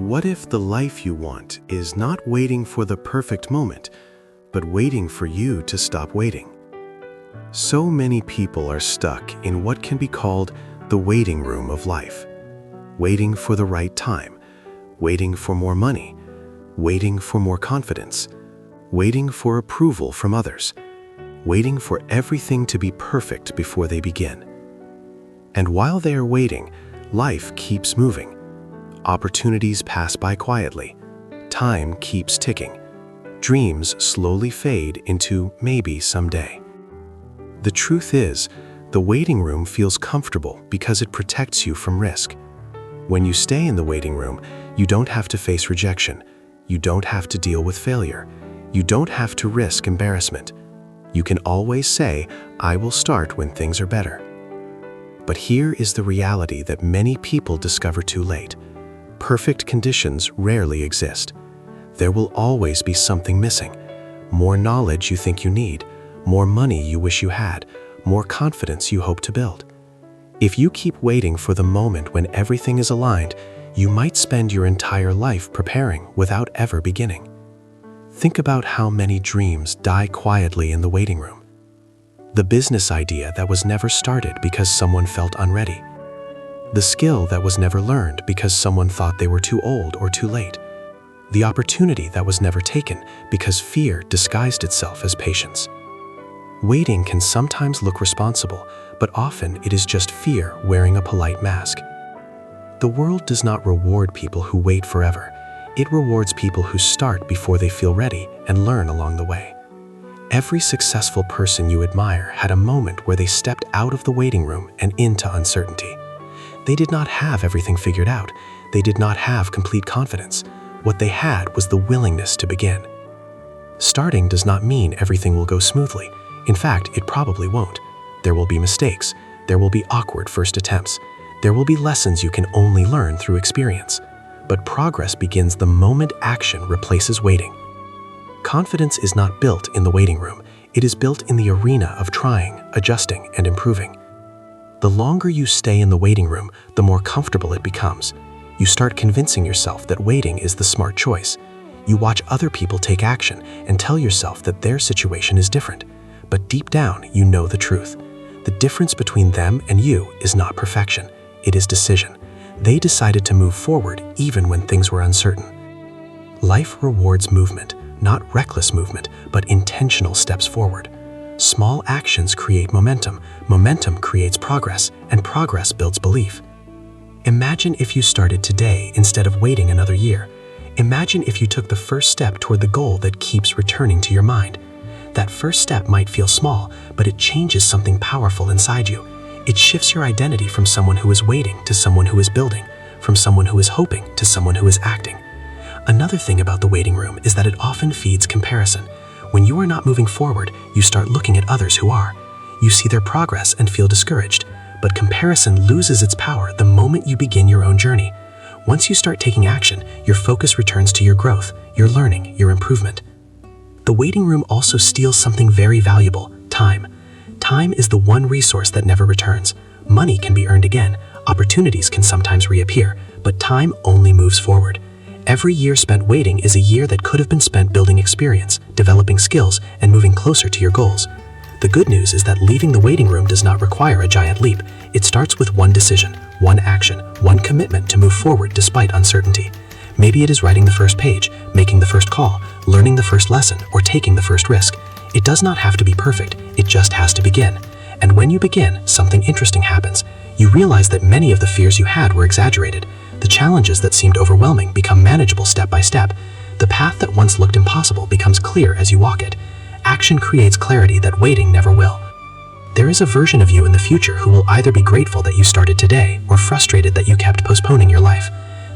What if the life you want is not waiting for the perfect moment, but waiting for you to stop waiting? So many people are stuck in what can be called the waiting room of life. Waiting for the right time, waiting for more money, waiting for more confidence, waiting for approval from others, waiting for everything to be perfect before they begin. And while they are waiting, life keeps moving. Opportunities pass by quietly. Time keeps ticking. Dreams slowly fade into maybe someday. The truth is, the waiting room feels comfortable because it protects you from risk. When you stay in the waiting room, you don't have to face rejection. You don't have to deal with failure. You don't have to risk embarrassment. You can always say, "I will start when things are better." But here is the reality that many people discover too late. Perfect conditions rarely exist. There will always be something missing. More knowledge you think you need, more money you wish you had, more confidence you hope to build. If you keep waiting for the moment when everything is aligned, you might spend your entire life preparing without ever beginning. Think about how many dreams die quietly in the waiting room. The business idea that was never started because someone felt unready. The skill that was never learned because someone thought they were too old or too late. The opportunity that was never taken because fear disguised itself as patience. Waiting can sometimes look responsible, but often it is just fear wearing a polite mask. The world does not reward people who wait forever. It rewards people who start before they feel ready and learn along the way. Every successful person you admire had a moment where they stepped out of the waiting room and into uncertainty. They did not have everything figured out. They did not have complete confidence. What they had was the willingness to begin. Starting does not mean everything will go smoothly. In fact, it probably won't. There will be mistakes. There will be awkward first attempts. There will be lessons you can only learn through experience. But progress begins the moment action replaces waiting. Confidence is not built in the waiting room. It is built in the arena of trying, adjusting, and improving. The longer you stay in the waiting room, the more comfortable it becomes. You start convincing yourself that waiting is the smart choice. You watch other people take action and tell yourself that their situation is different. But deep down, you know the truth. The difference between them and you is not perfection. It is decision. They decided to move forward even when things were uncertain. Life rewards movement, not reckless movement, but intentional steps forward. Small actions create momentum, momentum creates progress, and progress builds belief. Imagine if you started today instead of waiting another year. Imagine if you took the first step toward the goal that keeps returning to your mind. That first step might feel small, but it changes something powerful inside you. It shifts your identity from someone who is waiting to someone who is building, from someone who is hoping to someone who is acting. Another thing about the waiting room is that it often feeds comparison. When you are not moving forward, you start looking at others who are. You see their progress and feel discouraged, but comparison loses its power the moment you begin your own journey. Once you start taking action, your focus returns to your growth, your learning, your improvement. The waiting room also steals something very valuable: time. Time is the one resource that never returns. Money can be earned again, opportunities can sometimes reappear, but time only moves forward. Every year spent waiting is a year that could have been spent building experience, developing skills, and moving closer to your goals. The good news is that leaving the waiting room does not require a giant leap. It starts with one decision, one action, one commitment to move forward despite uncertainty. Maybe it is writing the first page, making the first call, learning the first lesson, or taking the first risk. It does not have to be perfect, it just has to begin. And when you begin, something interesting happens. You realize that many of the fears you had were exaggerated. The challenges that seemed overwhelming become manageable step by step. The path that once looked impossible becomes clear as you walk it. Action creates clarity that waiting never will. There is a version of you in the future who will either be grateful that you started today or frustrated that you kept postponing your life.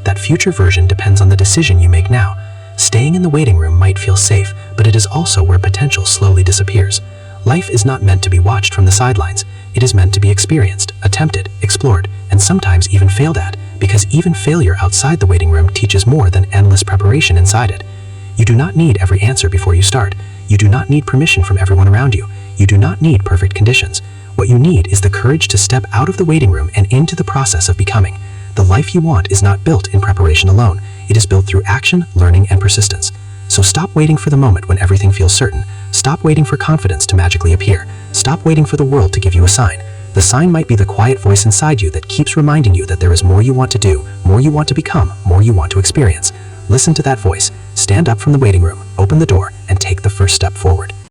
That future version depends on the decision you make now. Staying in the waiting room might feel safe, but it is also where potential slowly disappears. Life is not meant to be watched from the sidelines. It is meant to be experienced, attempted, explored, and sometimes even failed at, because even failure outside the waiting room teaches more than endless preparation inside it. You do not need every answer before you start. You do not need permission from everyone around you. You do not need perfect conditions. What you need is the courage to step out of the waiting room and into the process of becoming. The life you want is not built in preparation alone. It It is built through action, learning, and persistence. So stop waiting for the moment when everything feels certain. Stop waiting for confidence to magically appear. Stop waiting for the world to give you a sign. The sign might be the quiet voice inside you that keeps reminding you that there is more you want to do, more you want to become, more you want to experience. Listen to that voice. Stand up from the waiting room, open the door, and take the first step forward.